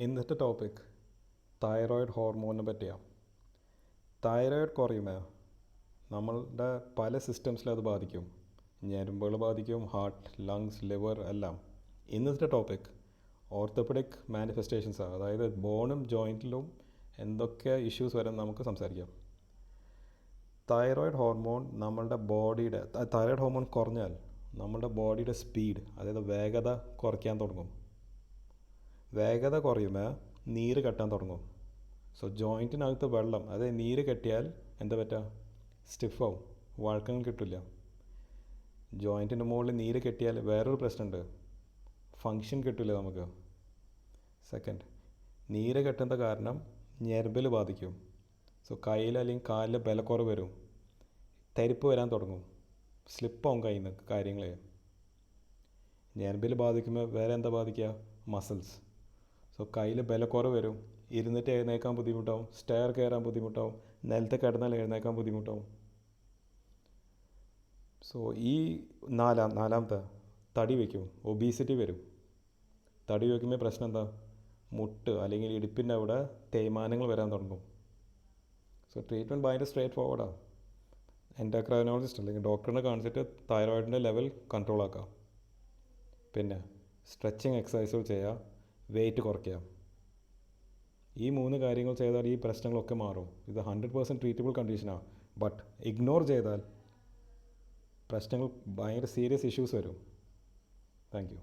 ഇന്നത്തെ topic thyroid ഹോർമോണിനെ പറ്റിയാണ്. Thyroid കുറയുമ്പോൾ നമ്മളുടെ പല സിസ്റ്റംസിലും അത് ബാധിക്കും. ഞരമ്പുകൾ ബാധിക്കും, ഹാർട്ട്, ലങ്സ്, ലിവർ എല്ലാം. ഇന്നത്തെ ടോപ്പിക് ഓർത്തോപെഡിക് മാനിഫെസ്റ്റേഷൻസാണ്. അതായത് ബോണും ജോയിൻറ്റിലും എന്തൊക്കെ ഇഷ്യൂസ് വരും നമുക്ക് സംസാരിക്കാം. തൈറോയിഡ് ഹോർമോൺ നമ്മളുടെ ബോഡിയുടെ തൈറോയിഡ് ഹോർമോൺ കുറഞ്ഞാൽ നമ്മളുടെ ബോഡിയുടെ സ്പീഡ്, അതായത് വേഗത കുറയ്ക്കാൻ തുടങ്ങും. വേഗത കുറയുമ്പോൾ നീര് കെട്ടാൻ തുടങ്ങും. സോ ജോയിൻറ്റിനകത്ത് വെള്ളം, അതായത് നീര് കെട്ടിയാൽ എന്താ പറ്റുക? സ്റ്റിഫാവും, വഴക്കങ്ങൾ കിട്ടില്ല. ജോയിൻറ്റിൻ്റെ മുകളിൽ നീര് കെട്ടിയാൽ വേറൊരു പ്രശ്നമുണ്ട്, ഫങ്ഷൻ കിട്ടില്ല നമുക്ക്. സെക്കൻഡ്, നീര് കെട്ടുന്ന കാരണം ഞരമ്പിൽ ബാധിക്കും. സോ കയ്യിൽ അല്ലെങ്കിൽ കാലിൽ ബലക്കുറവ് വരും, തരിപ്പ് വരാൻ തുടങ്ങും, സ്ലിപ്പാവും കയ്യിൽ നിന്ന് കാര്യങ്ങൾ. ഞരമ്പിൽ ബാധിക്കുമ്പോൾ വേറെ എന്താ ബാധിക്കുക? മസിൽസ്. സോ കയ്യിൽ ബലക്കുറവ് വരും, ഇരുന്നിട്ട് എഴുന്നേക്കാൻ ബുദ്ധിമുട്ടാവും, സ്റ്റെയർ കയറാൻ ബുദ്ധിമുട്ടാവും, നിലത്ത് കിടന്നാൽ എഴുന്നേക്കാൻ ബുദ്ധിമുട്ടാവും. സോ ഈ നാലാമത്തെ തടി വയ്ക്കും, ഒബീസിറ്റി വരും. തടി വയ്ക്കുമ്പോൾ പ്രശ്നം എന്താ? മുട്ട് അല്ലെങ്കിൽ ഇടുപ്പിൻ്റെ അവിടെ തേയ്മാനങ്ങൾ വരാൻ തുടങ്ങും. സോ ട്രീറ്റ്മെൻറ്റ് ഭയങ്കര സ്ട്രേറ്റ് ഫോർവേഡാണ്. എൻഡോക്രൈനോളജിസ്റ്റ് അല്ലെങ്കിൽ ഡോക്ടറിനെ കാണിച്ചിട്ട് തൈറോയിഡിൻ്റെ ലെവൽ കൺട്രോൾ ആക്കാം. പിന്നെ സ്ട്രെച്ചിങ് എക്സസൈസുകൾ ചെയ്യുക, വെയിറ്റ് കുറയ്ക്കുക. ഈ 3 കാര്യങ്ങൾ ചെയ്താൽ ഈ പ്രശ്നങ്ങളൊക്കെ മാറും. ഇത് 100% ട്രീറ്റബിൾ കണ്ടീഷനാണ്. ബട്ട് ഇഗ്നോർ ചെയ്താൽ പ്രശ്നങ്ങൾ ഭയങ്കര സീരിയസ് ഇഷ്യൂസ് വരും. Thank you.